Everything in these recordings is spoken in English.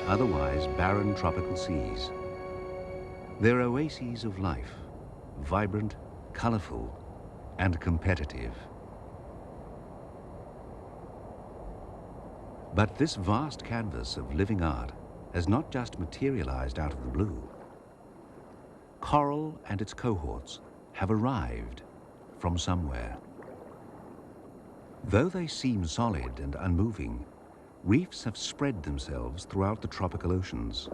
otherwise barren tropical seas. They're oases of life, vibrant, colorful, and competitive. But this vast canvas of living art has not just materialized out of the blue. Coral and its cohorts have arrived from somewhere. Though they seem solid and unmoving, reefs have spread themselves throughout the tropical oceans.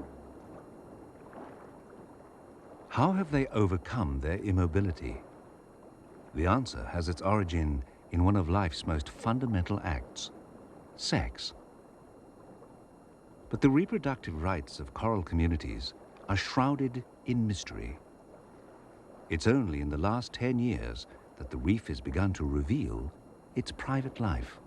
How have they overcome their immobility? The answer has its origin in one of life's most fundamental acts, sex. But the reproductive rights of coral communities are shrouded in mystery. It's only in the last 10 years that the reef has begun to reveal its private life.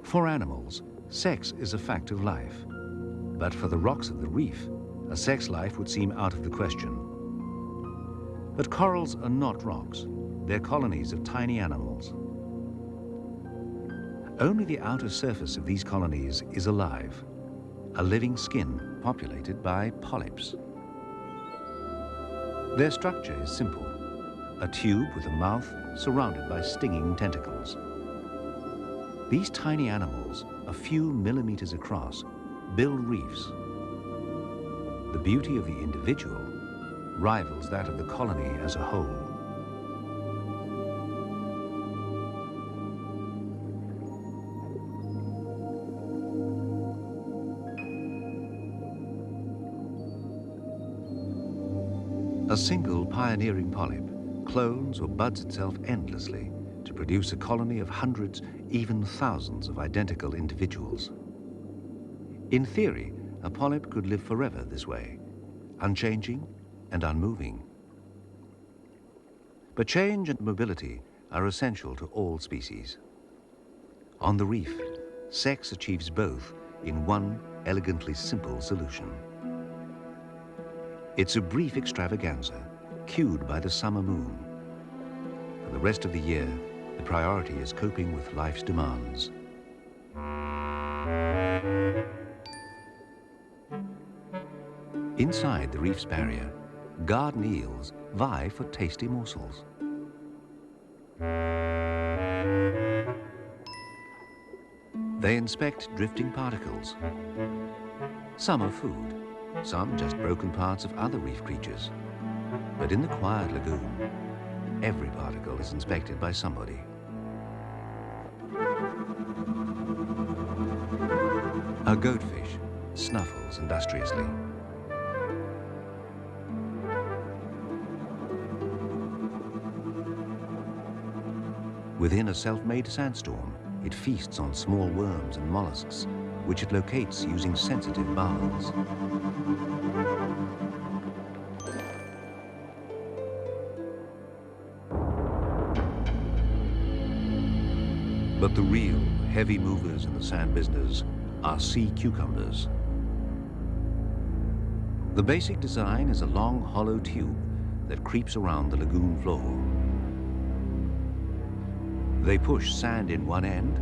For animals, sex is a fact of life. But for the rocks of the reef, a sex life would seem out of the question. But corals are not rocks. They're colonies of tiny animals. Only the outer surface of these colonies is alive, a living skin populated by polyps. Their structure is simple, a tube with a mouth surrounded by stinging tentacles. These tiny animals, a few millimeters across, build reefs. The beauty of the individual rivals that of the colony as a whole. A single pioneering polyp clones or buds itself endlessly to produce a colony of hundreds, even thousands of identical individuals. In theory, a polyp could live forever this way, unchanging and unmoving. But change and mobility are essential to all species. On the reef, sex achieves both in one elegantly simple solution. It's a brief extravaganza, cued by the summer moon. For the rest of the year, the priority is coping with life's demands. Inside the reef's barrier, garden eels vie for tasty morsels. They inspect drifting particles. Some are food, some just broken parts of other reef creatures. But in the quiet lagoon, every particle is inspected by somebody. A goatfish snuffles industriously. Within a self-made sandstorm, it feasts on small worms and mollusks, which it locates using sensitive bowels. But the real heavy movers in the sand business are sea cucumbers. The basic design is a long hollow tube that creeps around the lagoon floor. They push sand in one end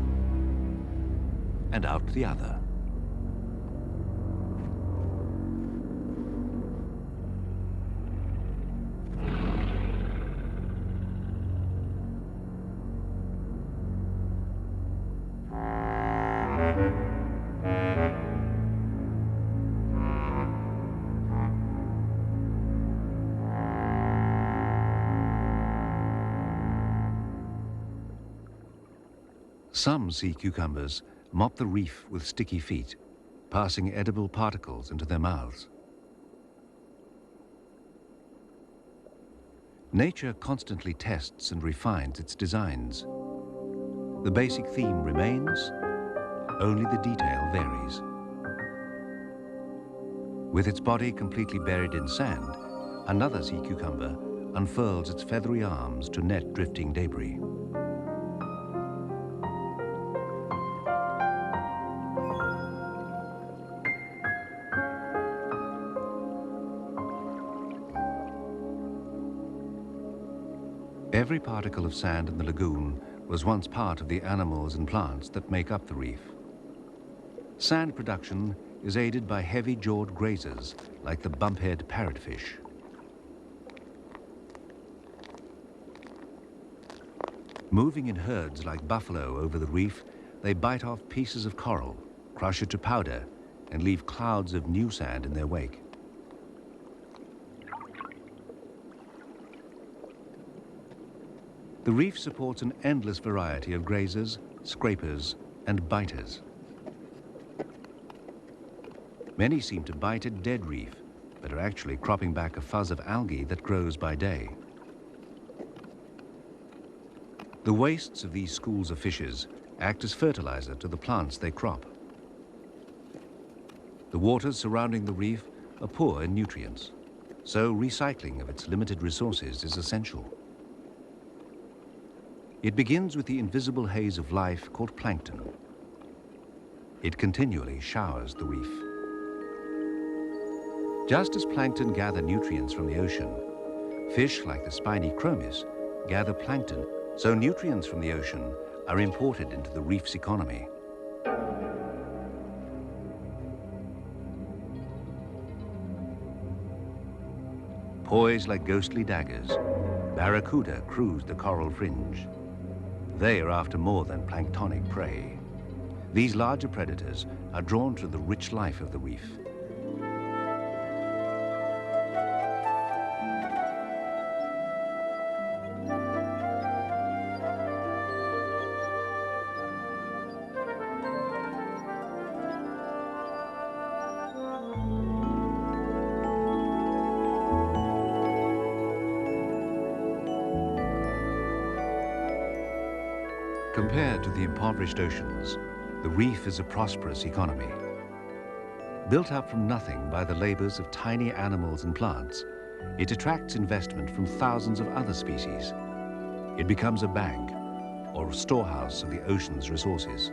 and out the other. Some sea cucumbers mop the reef with sticky feet, passing edible particles into their mouths. Nature constantly tests and refines its designs. The basic theme remains, only the detail varies. With its body completely buried in sand, another sea cucumber unfurls its feathery arms to net drifting debris. Every particle of sand in the lagoon was once part of the animals and plants that make up the reef. Sand production is aided by heavy-jawed grazers like the bumphead parrotfish. Moving in herds like buffalo over the reef, they bite off pieces of coral, crush it to powder, and leave clouds of new sand in their wake. The reef supports an endless variety of grazers, scrapers, and biters. Many seem to bite a dead reef, but are actually cropping back a fuzz of algae that grows by day. The wastes of these schools of fishes act as fertilizer to the plants they crop. The waters surrounding the reef are poor in nutrients, so recycling of its limited resources is essential. It begins with the invisible haze of life called plankton. It continually showers the reef. Just as plankton gather nutrients from the ocean, fish like the spiny chromis gather plankton, so nutrients from the ocean are imported into the reef's economy. Poised like ghostly daggers, barracuda cruise the coral fringe. They are after more than planktonic prey. These larger predators are drawn to the rich life of the reef. Compared to the impoverished oceans, the reef is a prosperous economy. Built up from nothing by the labors of tiny animals and plants, it attracts investment from thousands of other species. It becomes a bank or a storehouse of the ocean's resources.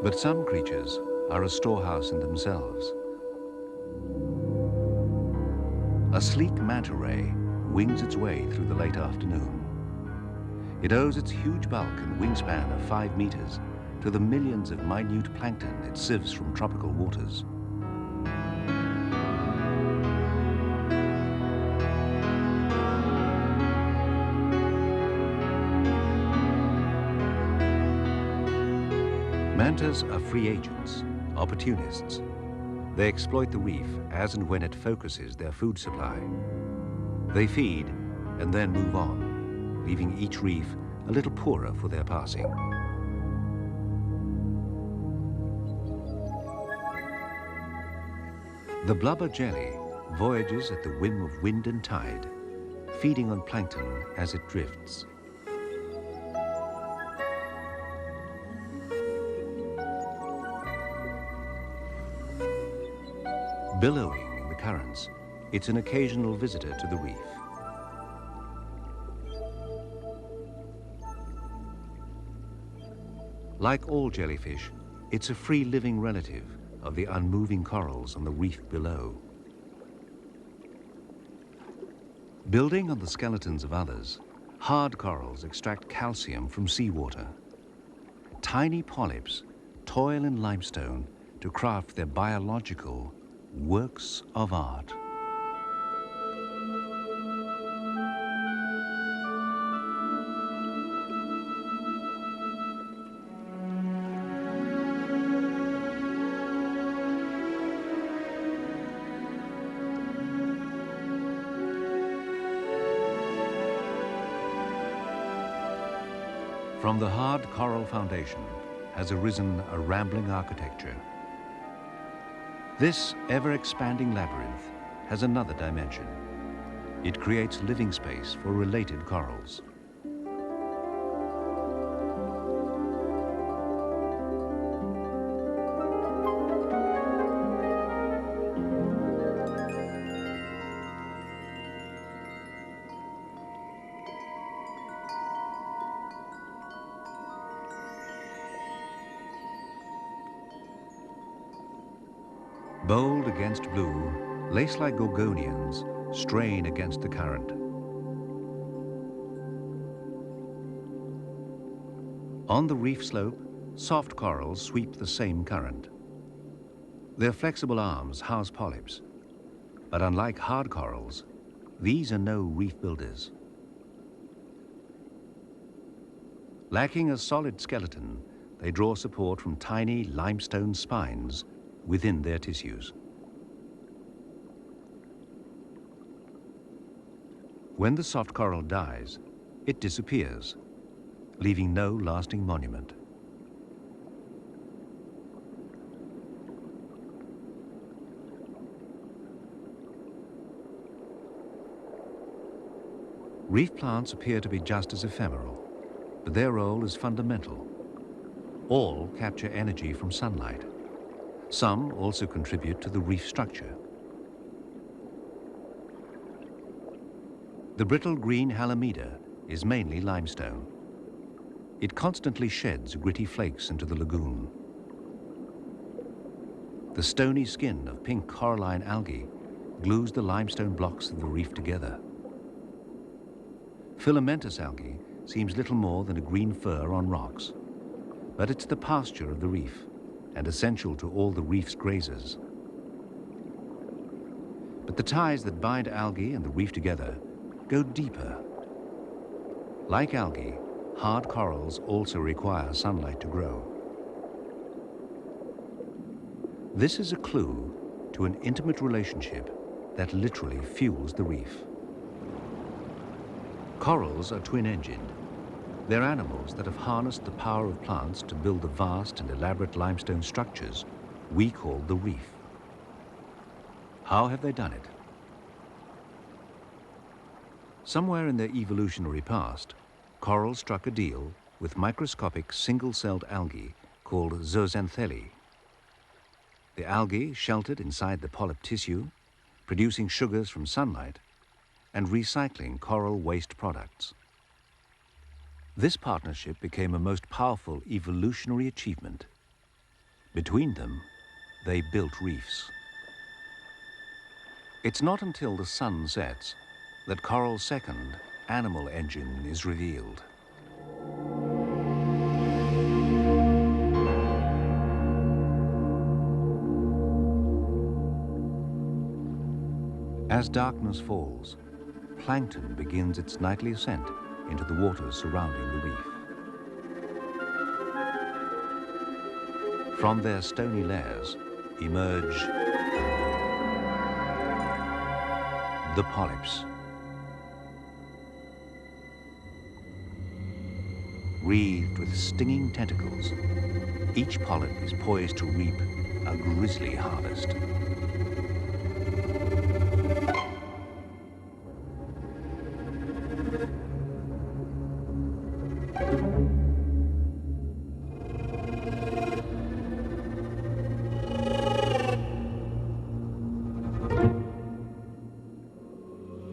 But some creatures are a storehouse in themselves. A sleek manta ray wings its way through the late afternoon. It owes its huge bulk and wingspan of 5 meters to the millions of minute plankton it sieves from tropical waters. Mantas are free agents, opportunists. They exploit the reef as and when it focuses their food supply. They feed and then move on, leaving each reef a little poorer for their passing. The blubber jelly voyages at the whim of wind and tide, feeding on plankton as it drifts. Billowing in the currents, it's an occasional visitor to the reef. Like all jellyfish, it's a free-living relative of the unmoving corals on the reef below. Building on the skeletons of others, hard corals extract calcium from seawater. Tiny polyps toil in limestone to craft their biological works of art. From the hard coral foundation has arisen a rambling architecture. This ever-expanding labyrinth has another dimension. It creates living space for related corals. Bold against blue, lace-like gorgonians strain against the current. On the reef slope, soft corals sweep the same current. Their flexible arms house polyps, but unlike hard corals, these are no reef builders. Lacking a solid skeleton, they draw support from tiny limestone spines within their tissues. When the soft coral dies, it disappears, leaving no lasting monument. Reef plants appear to be just as ephemeral, but their role is fundamental. All capture energy from sunlight. Some also contribute to the reef structure. The brittle green Halimeda is mainly limestone. It constantly sheds gritty flakes into the lagoon. The stony skin of pink coralline algae glues the limestone blocks of the reef together. Filamentous algae seems little more than a green fur on rocks, but it's the pasture of the reef and essential to all the reef's grazers. But the ties that bind algae and the reef together go deeper. Like algae, hard corals also require sunlight to grow. This is a clue to an intimate relationship that literally fuels the reef. Corals are twin-engined. They're animals that have harnessed the power of plants to build the vast and elaborate limestone structures we call the reef. How have they done it? Somewhere in their evolutionary past, corals struck a deal with microscopic single-celled algae called zooxanthellae. The algae sheltered inside the polyp tissue, producing sugars from sunlight and recycling coral waste products. This partnership became a most powerful evolutionary achievement. Between them, they built reefs. It's not until the sun sets that coral's second, animal engine is revealed. As darkness falls, plankton begins its nightly ascent into the waters surrounding the reef. From their stony lairs emerge the polyps. Wreathed with stinging tentacles, each polyp is poised to reap a grisly harvest.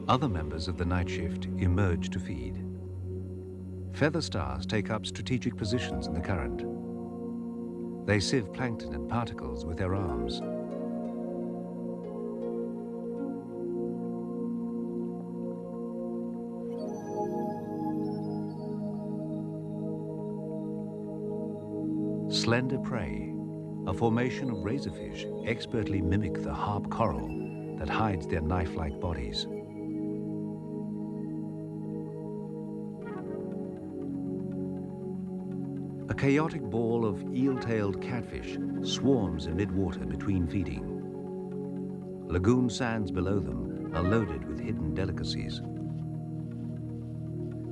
Other members of the night shift emerge to feed. Feather stars take up strategic positions in the current. They sieve plankton and particles with their arms. Slender prey, a formation of razorfish, expertly mimic the harp coral that hides their knife-like bodies. A chaotic ball of eel-tailed catfish swarms in mid-water between feeding. Lagoon sands below them are loaded with hidden delicacies.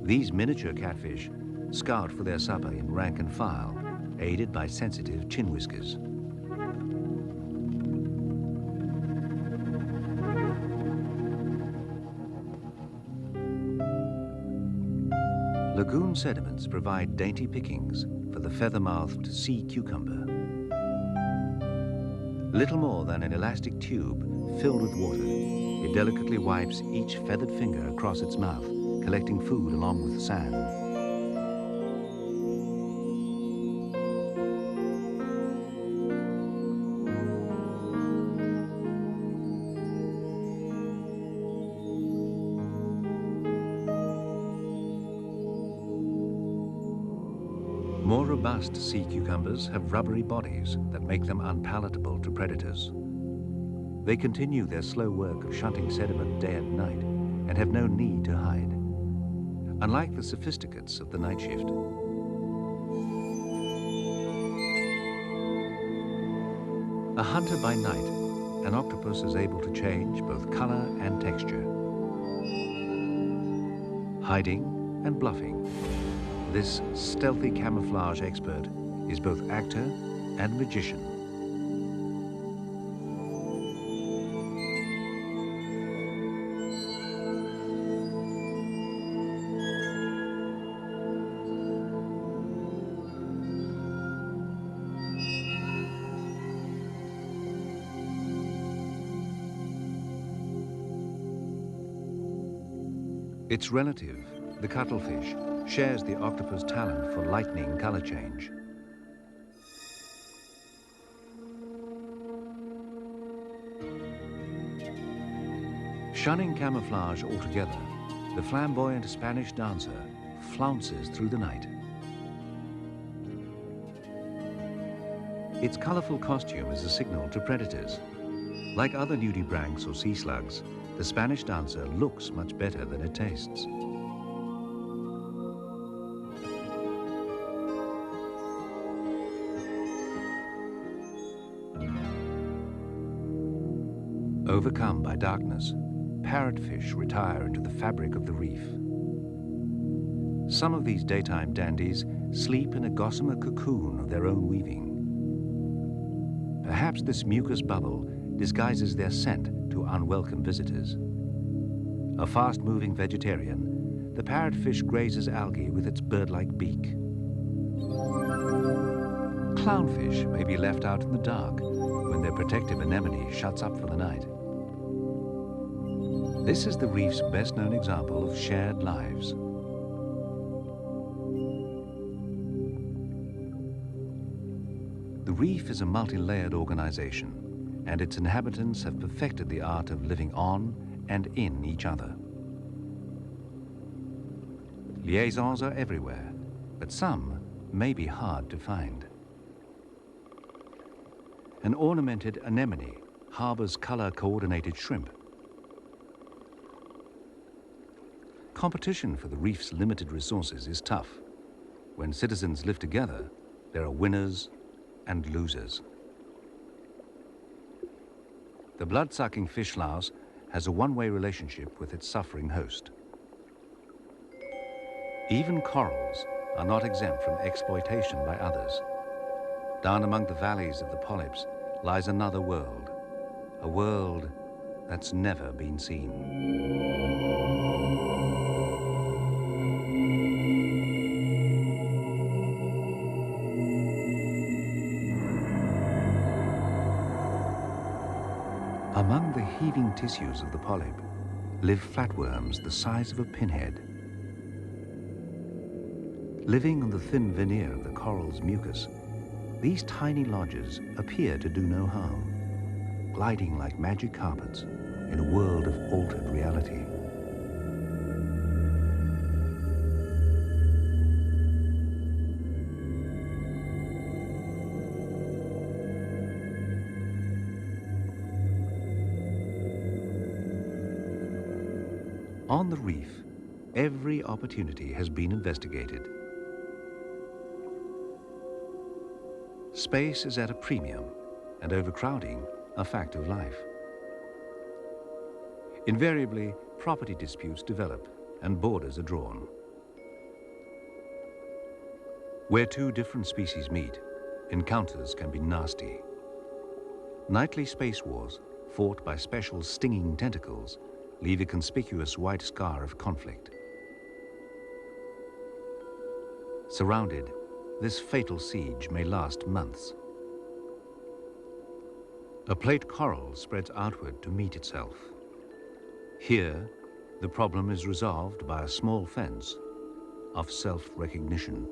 These miniature catfish scout for their supper in rank and file, aided by sensitive chin whiskers. Lagoon sediments provide dainty pickings for the feather-mouthed sea cucumber. Little more than an elastic tube filled with water, it delicately wipes each feathered finger across its mouth, collecting food along with sand. More robust sea cucumbers have rubbery bodies that make them unpalatable to predators. They continue their slow work of shunting sediment day and night and have no need to hide, unlike the sophisticates of the night shift. A hunter by night, an octopus is able to change both color and texture. Hiding and bluffing, this stealthy camouflage expert is both actor and magician. Its relative, the cuttlefish, shares the octopus' talent for lightning color change. Shunning camouflage altogether, the flamboyant Spanish dancer flounces through the night. Its colorful costume is a signal to predators. Like other nudibranchs or sea slugs, the Spanish dancer looks much better than it tastes. Overcome by darkness, parrotfish retire into the fabric of the reef. Some of these daytime dandies sleep in a gossamer cocoon of their own weaving. Perhaps this mucus bubble disguises their scent to unwelcome visitors. A fast-moving vegetarian, the parrotfish grazes algae with its bird-like beak. Clownfish may be left out in the dark when their protective anemone shuts up for the night. This is the reef's best-known example of shared lives. The reef is a multi-layered organization, and its inhabitants have perfected the art of living on and in each other. Liaisons are everywhere, but some may be hard to find. An ornamented anemone harbors color-coordinated shrimp. Competition for the reef's limited resources is tough. When citizens live together, there are winners and losers. The blood-sucking fish louse has a one-way relationship with its suffering host. Even corals are not exempt from exploitation by others. Down among the valleys of the polyps lies another world, a world that's never been seen. Among the heaving tissues of the polyp live flatworms the size of a pinhead. Living on the thin veneer of the coral's mucus, these tiny lodgers appear to do no harm, gliding like magic carpets in a world of altered reality. On the reef, every opportunity has been investigated. Space is at a premium, and overcrowding a fact of life. Invariably, property disputes develop and borders are drawn. Where two different species meet, encounters can be nasty. Nightly space wars, fought by special stinging tentacles, leave a conspicuous white scar of conflict. Surrounded, this fatal siege may last months. A plate coral spreads outward to meet itself. Here, the problem is resolved by a small fence of self-recognition.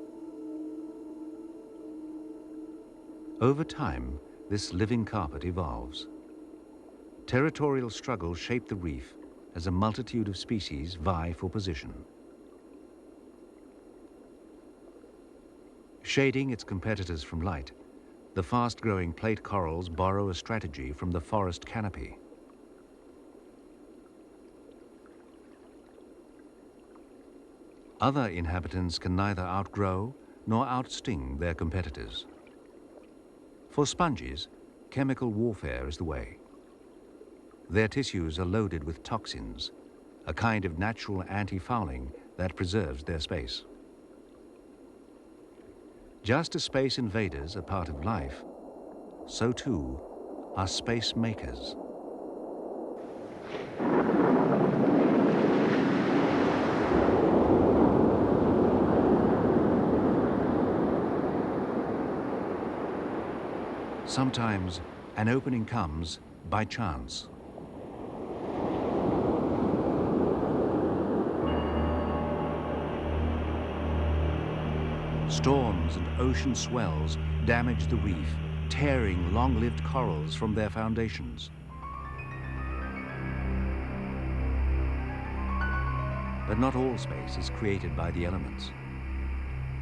Over time, this living carpet evolves. Territorial struggles shape the reef as a multitude of species vie for position. Shading its competitors from light, the fast-growing plate corals borrow a strategy from the forest canopy. Other inhabitants can neither outgrow nor outsting their competitors. For sponges, chemical warfare is the way. Their tissues are loaded with toxins, a kind of natural anti-fouling that preserves their space. Just as space invaders are part of life, so too are space makers. Sometimes an opening comes by chance. Storms and ocean swells damage the reef, tearing long-lived corals from their foundations. But not all space is created by the elements.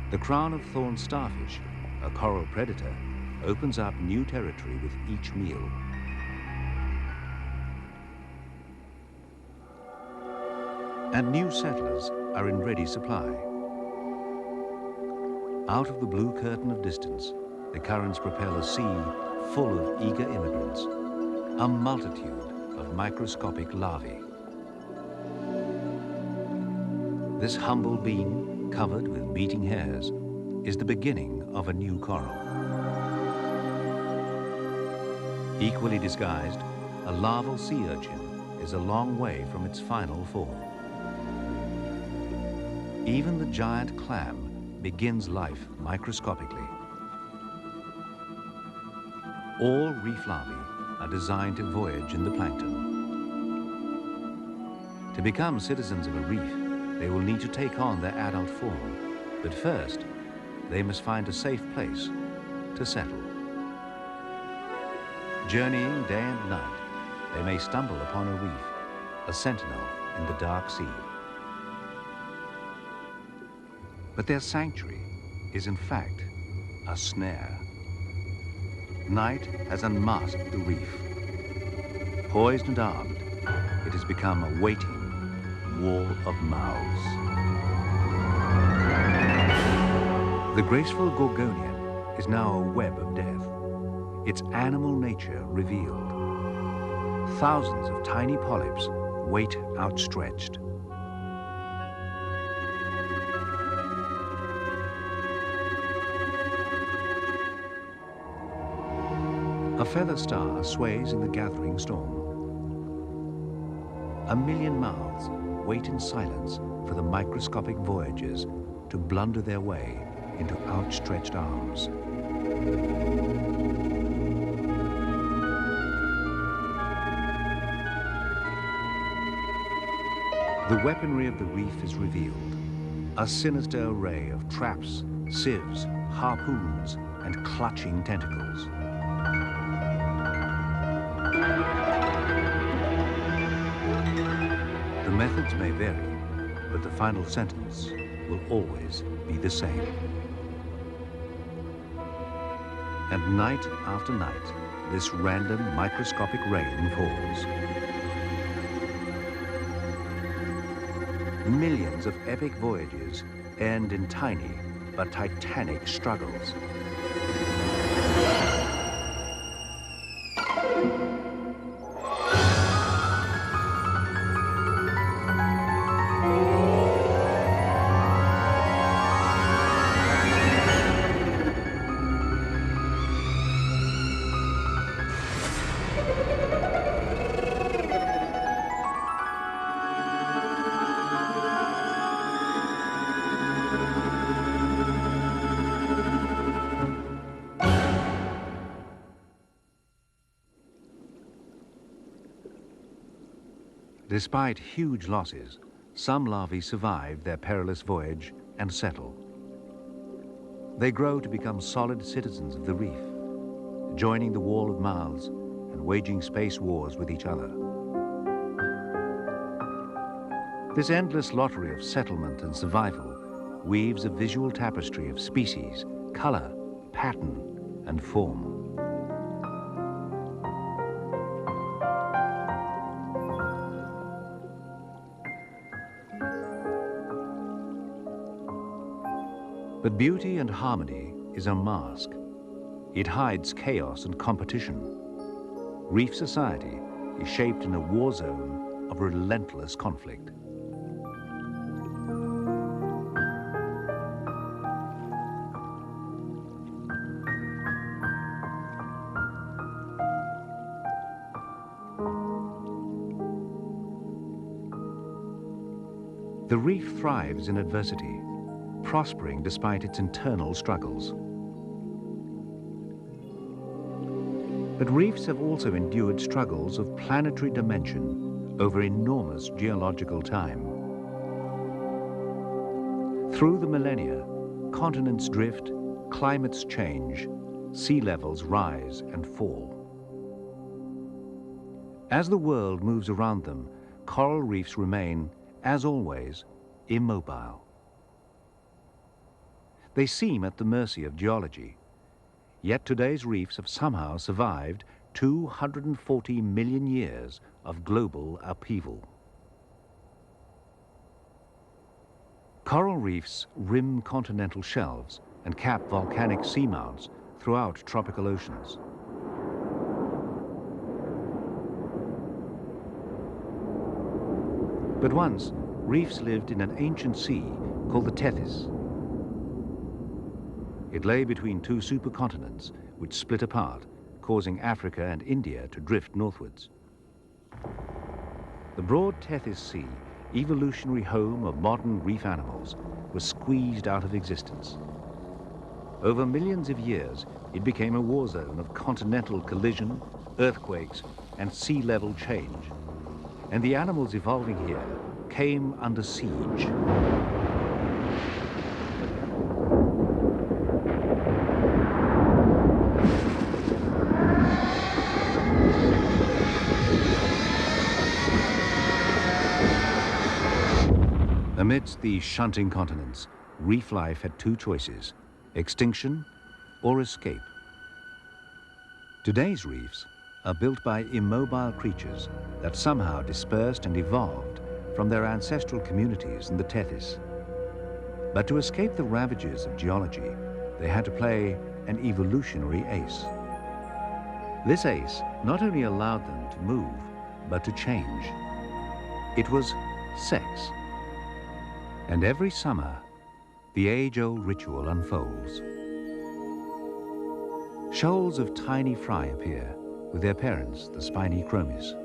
The crown-of-thorn starfish, a coral predator, opens up new territory with each meal. And new settlers are in ready supply. Out of the blue curtain of distance, the currents propel a sea full of eager immigrants, a multitude of microscopic larvae. This humble being, covered with beating hairs, is the beginning of a new coral. Equally disguised, a larval sea urchin is a long way from its final form. Even the giant clam begins life microscopically. All reef larvae are designed to voyage in the plankton. To become citizens of a reef, they will need to take on their adult form, but first, they must find a safe place to settle. Journeying day and night, they may stumble upon a reef, a sentinel in the dark sea. But their sanctuary is in fact a snare. Night has unmasked the reef. Poised and armed, it has become a waiting wall of mouths. The graceful Gorgonian is now a web of death, its animal nature revealed. Thousands of tiny polyps wait outstretched. A feather star sways in the gathering storm. A million mouths wait in silence for the microscopic voyagers to blunder their way into outstretched arms. The weaponry of the reef is revealed, a sinister array of traps, sieves, harpoons, and clutching tentacles. The methods may vary, but the final sentence will always be the same. And night after night, this random microscopic rain falls. Millions of epic voyages end in tiny but titanic struggles. Despite huge losses, some larvae survive their perilous voyage and settle. They grow to become solid citizens of the reef, joining the wall of mouths and waging space wars with each other. This endless lottery of settlement and survival weaves a visual tapestry of species, color, pattern, and form. But beauty and harmony is a mask. It hides chaos and competition. Reef society is shaped in a war zone of relentless conflict. The reef thrives in adversity, prospering despite its internal struggles. But reefs have also endured struggles of planetary dimension over enormous geological time. Through the millennia, continents drift, climates change, sea levels rise and fall. As the world moves around them, coral reefs remain, as always, immobile. They seem at the mercy of geology, yet today's reefs have somehow survived 240 million years of global upheaval. Coral reefs rim continental shelves and cap volcanic seamounts throughout tropical oceans. But once, reefs lived in an ancient sea called the Tethys. It lay between two supercontinents, which split apart, causing Africa and India to drift northwards. The broad Tethys Sea, evolutionary home of modern reef animals, was squeezed out of existence. Over millions of years, it became a war zone of continental collision, earthquakes, and sea level change. And the animals evolving here came under siege. Amidst these shunting continents, reef life had two choices: extinction or escape. Today's reefs are built by immobile creatures that somehow dispersed and evolved from their ancestral communities in the Tethys. But to escape the ravages of geology, they had to play an evolutionary ace. This ace not only allowed them to move, but to change. It was sex. And every summer, the age-old ritual unfolds. Shoals of tiny fry appear with their parents, the spiny chromis.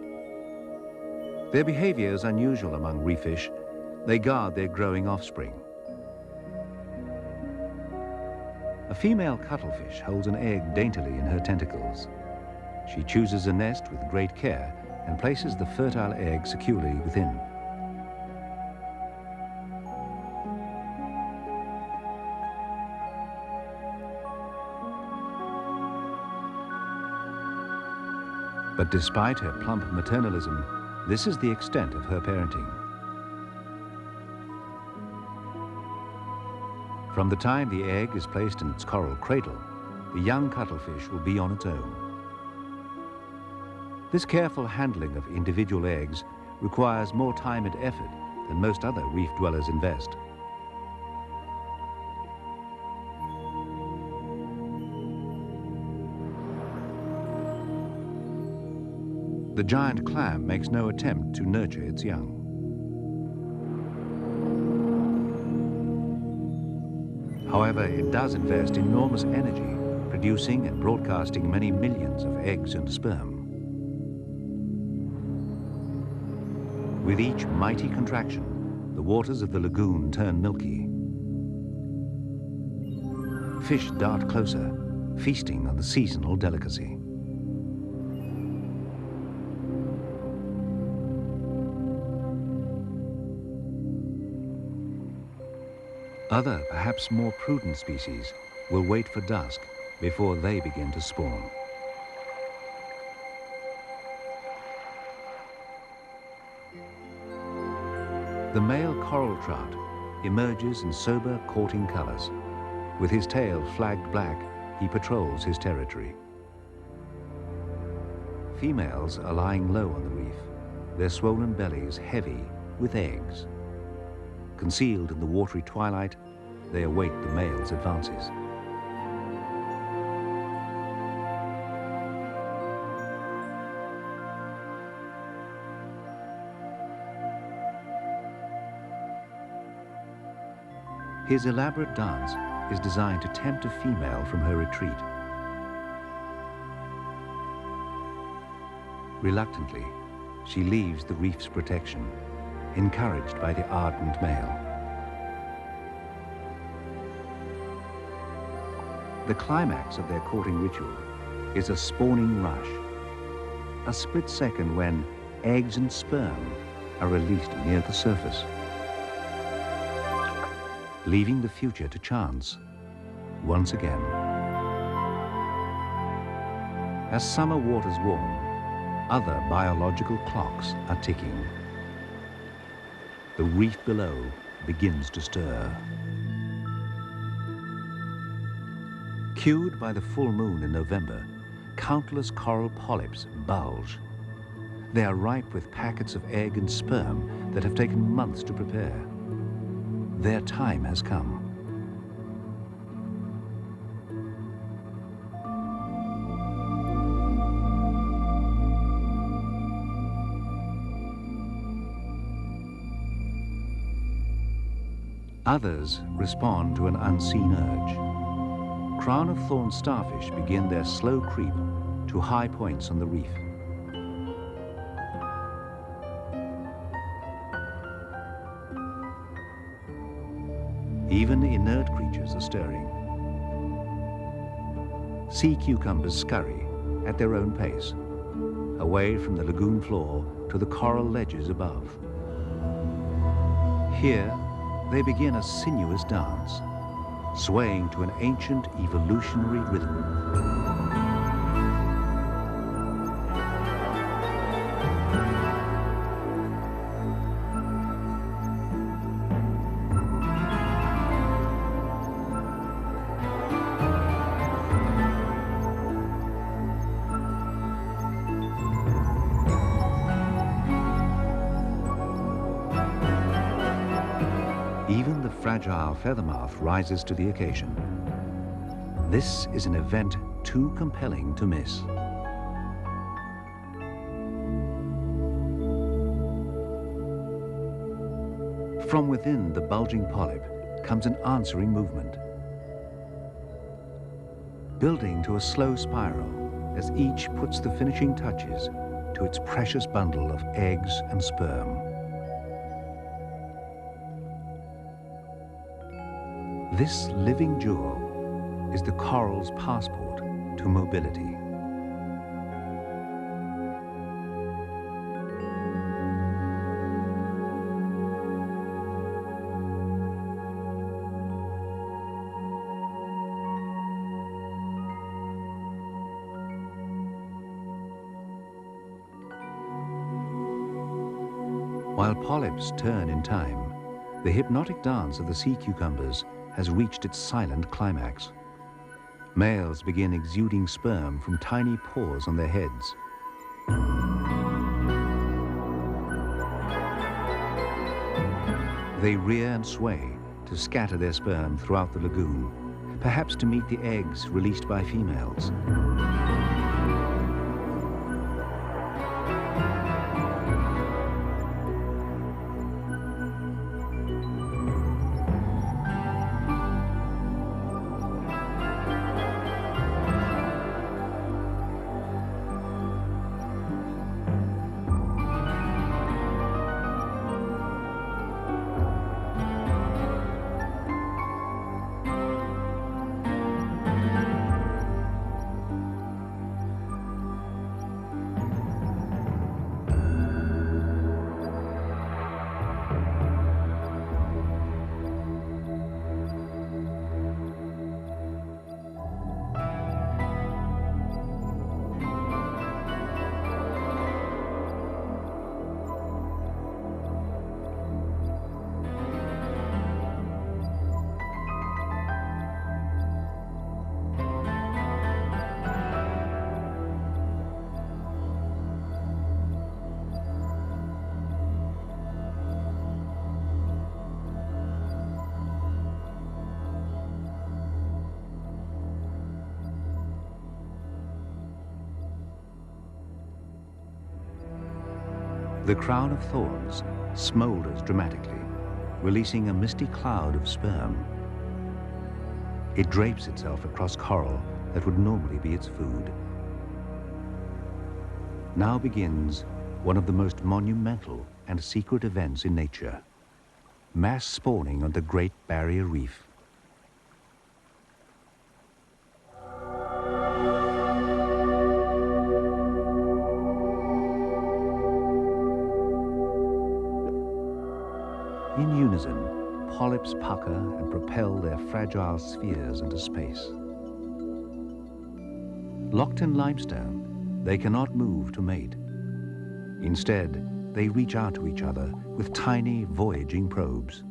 Their behavior is unusual among reef fish. They guard their growing offspring. A female cuttlefish holds an egg daintily in her tentacles. She chooses a nest with great care and places the fertile egg securely within. But despite her plump maternalism, this is the extent of her parenting. From the time the egg is placed in its coral cradle, the young cuttlefish will be on its own. This careful handling of individual eggs requires more time and effort than most other reef dwellers invest. The giant clam makes no attempt to nurture its young. However, it does invest enormous energy producing and broadcasting many millions of eggs and sperm. With each mighty contraction, the waters of the lagoon turn milky. Fish dart closer, feasting on the seasonal delicacy. Other, perhaps more prudent species will wait for dusk before they begin to spawn. The male coral trout emerges in sober courting colors. With his tail flagged black, he patrols his territory. Females are lying low on the reef, their swollen bellies heavy with eggs. Concealed in the watery twilight, they await the male's advances. His elaborate dance is designed to tempt a female from her retreat. Reluctantly, she leaves the reef's protection, encouraged by the ardent male. The climax of their courting ritual is a spawning rush, a split second when eggs and sperm are released near the surface, leaving the future to chance once again. As summer waters warm, other biological clocks are ticking. The reef below begins to stir. Cued by the full moon in November, countless coral polyps bulge. They are ripe with packets of egg and sperm that have taken months to prepare. Their time has come. Others respond to an unseen urge. Crown-of-thorn starfish begin their slow creep to high points on the reef. Even inert creatures are stirring. Sea cucumbers scurry at their own pace, away from the lagoon floor to the coral ledges above. Here, they begin a sinuous dance, swaying to an ancient evolutionary rhythm. Even the fragile feathermouth rises to the occasion. This is an event too compelling to miss. From within the bulging polyp comes an answering movement, building to a slow spiral as each puts the finishing touches to its precious bundle of eggs and sperm. This living jewel is the coral's passport to mobility. While polyps turn in time, the hypnotic dance of the sea cucumbers has reached its silent climax. Males begin exuding sperm from tiny pores on their heads. They rear and sway to scatter their sperm throughout the lagoon, perhaps to meet the eggs released by females. The crown of thorns smolders dramatically, releasing a misty cloud of sperm. It drapes itself across coral that would normally be its food. Now begins one of the most monumental and secret events in nature: mass spawning on the Great Barrier Reef. In unison, polyps pucker and propel their fragile spheres into space. Locked in limestone, they cannot move to mate. Instead, they reach out to each other with tiny voyaging probes.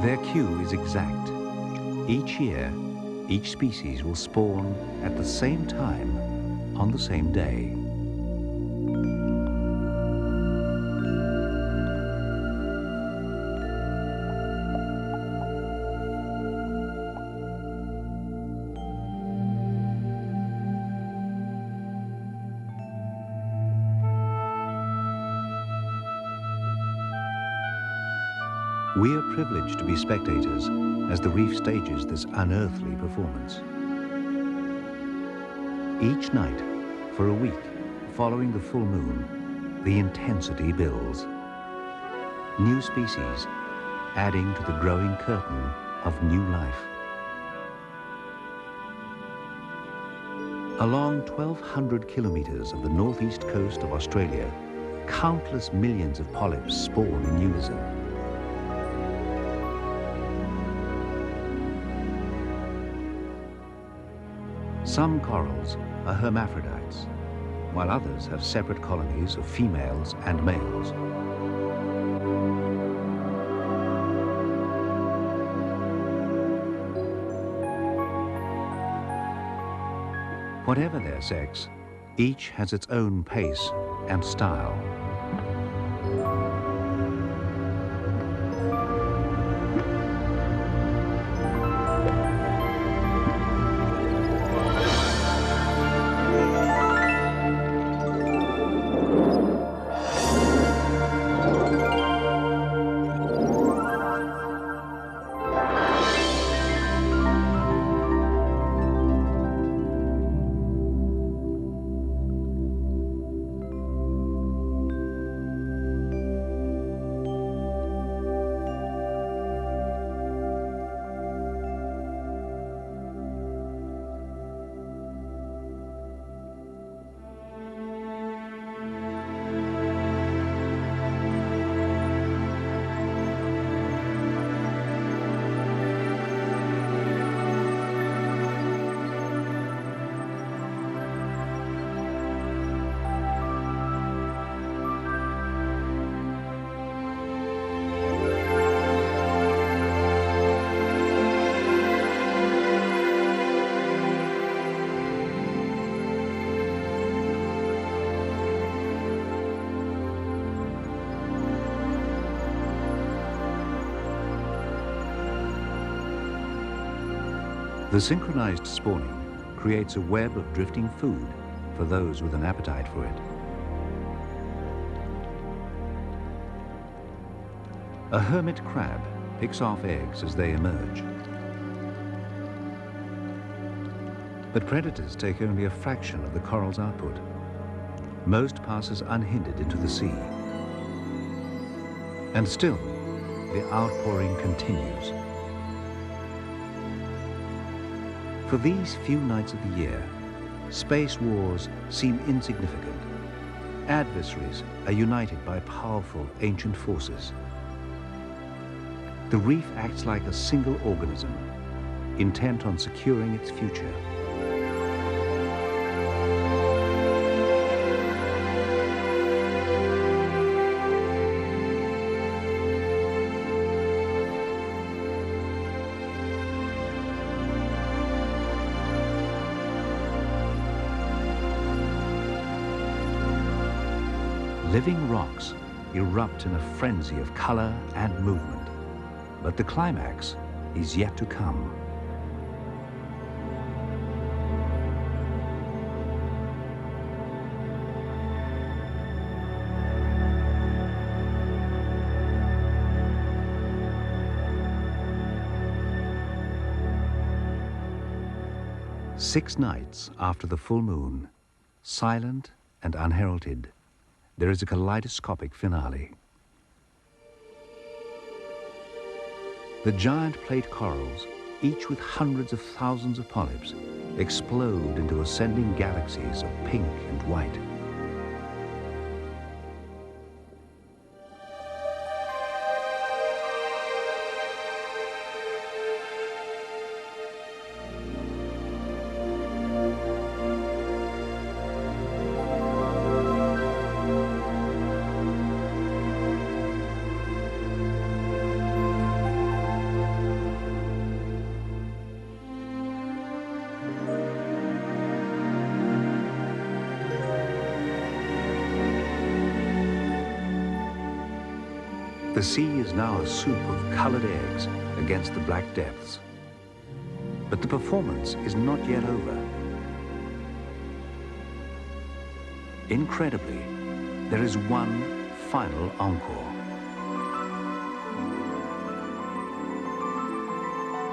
Their cue is exact. Each year, each species will spawn at the same time on the same day. We are privileged to be spectators as the reef stages this unearthly performance. Each night, for a week, following the full moon, the intensity builds. New species adding to the growing curtain of new life. Along 1,200 kilometers of the northeast coast of Australia, countless millions of polyps spawn in unison. Some corals are hermaphrodites, while others have separate colonies of females and males. Whatever their sex, each has its own pace and style. The synchronized spawning creates a web of drifting food for those with an appetite for it. A hermit crab picks off eggs as they emerge. But predators take only a fraction of the coral's output. Most passes unhindered into the sea. And still, the outpouring continues. For these few nights of the year, space wars seem insignificant. Adversaries are united by powerful ancient forces. The reef acts like a single organism, intent on securing its future. Living rocks erupt in a frenzy of color and movement, but the climax is yet to come. 6 nights after the full moon, silent and unheralded, there is a kaleidoscopic finale. The giant plate corals, each with hundreds of thousands of polyps, explode into ascending galaxies of pink and white. The sea is now a soup of colored eggs against the black depths. But the performance is not yet over. Incredibly, there is one final encore.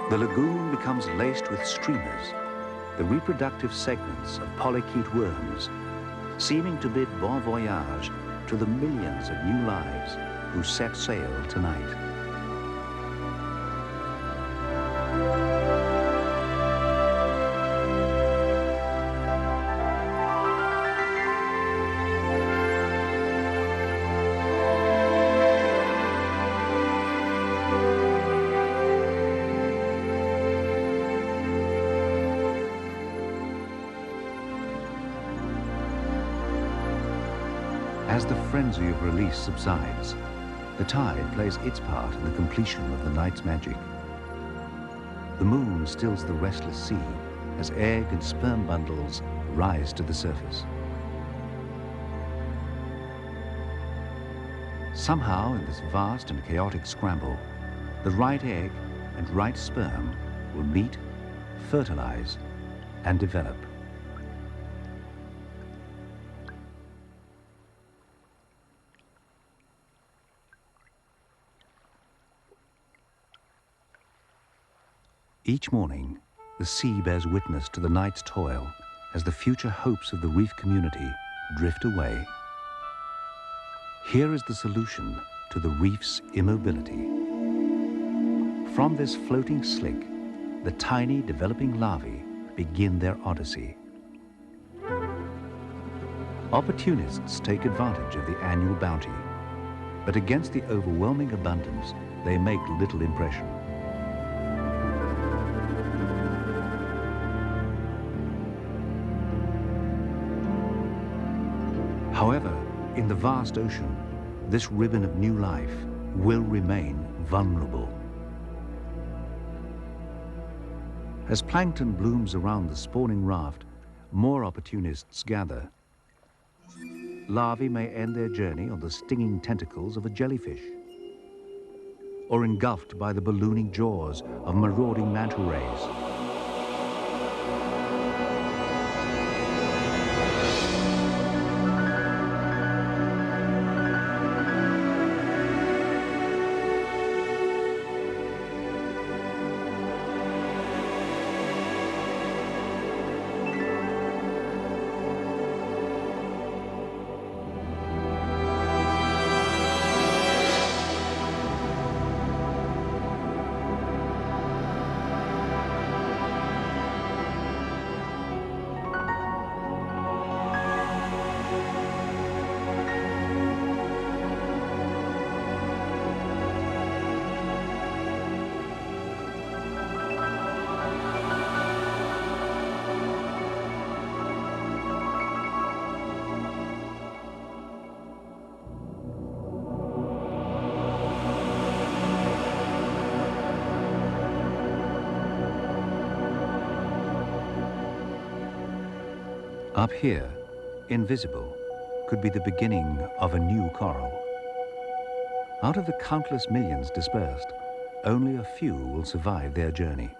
The lagoon becomes laced with streamers, the reproductive segments of polychaete worms, seeming to bid bon voyage to the millions of new lives who set sail tonight. As the frenzy of release subsides, the tide plays its part in the completion of the night's magic. The moon stills the restless sea as egg and sperm bundles rise to the surface. Somehow, in this vast and chaotic scramble, the right egg and right sperm will meet, fertilize, and develop. Each morning, the sea bears witness to the night's toil as the future hopes of the reef community drift away. Here is the solution to the reef's immobility. From this floating slick, the tiny developing larvae begin their odyssey. Opportunists take advantage of the annual bounty, but against the overwhelming abundance, they make little impression. However, in the vast ocean, this ribbon of new life will remain vulnerable. As plankton blooms around the spawning raft, more opportunists gather. Larvae may end their journey on the stinging tentacles of a jellyfish, or engulfed by the ballooning jaws of marauding manta rays. Up here, invisible, could be the beginning of a new coral. Out of the countless millions dispersed, only a few will survive their journey.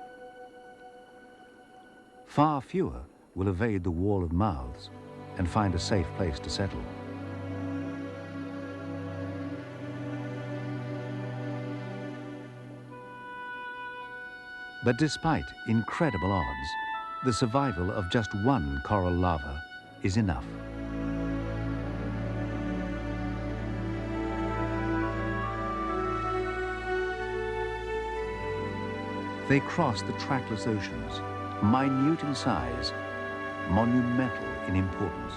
Far fewer will evade the wall of mouths and find a safe place to settle. But despite incredible odds, the survival of just one coral larva is enough. They cross the trackless oceans, minute in size, monumental in importance.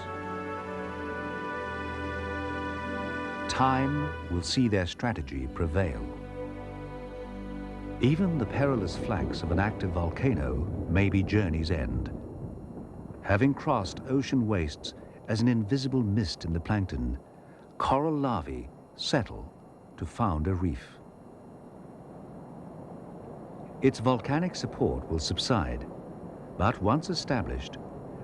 Time will see their strategy prevail. Even the perilous flanks of an active volcano may be journey's end. Having crossed ocean wastes as an invisible mist in the plankton, coral larvae settle to found a reef. Its volcanic support will subside, but once established,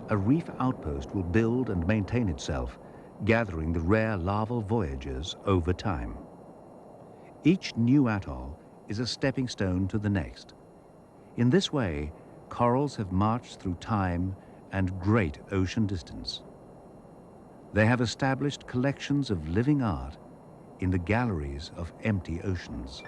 a reef outpost will build and maintain itself, gathering the rare larval voyagers over time. Each new atoll is a stepping stone to the next. In this way, corals have marched through time and great ocean distance. They have established collections of living art in the galleries of empty oceans.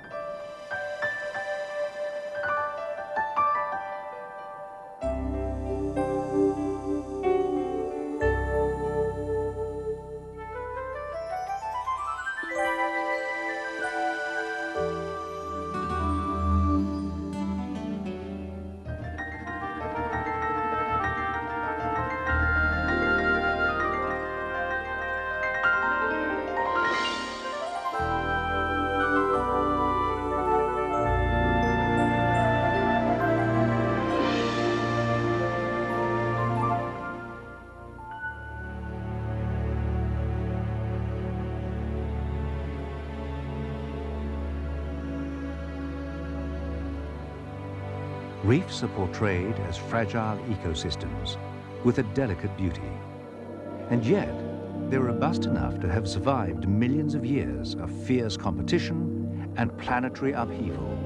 Reefs are portrayed as fragile ecosystems with a delicate beauty. And yet, they're robust enough to have survived millions of years of fierce competition and planetary upheaval.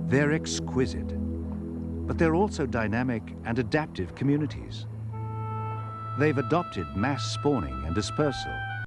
They're exquisite, but they're also dynamic and adaptive communities. They've adopted mass spawning and dispersal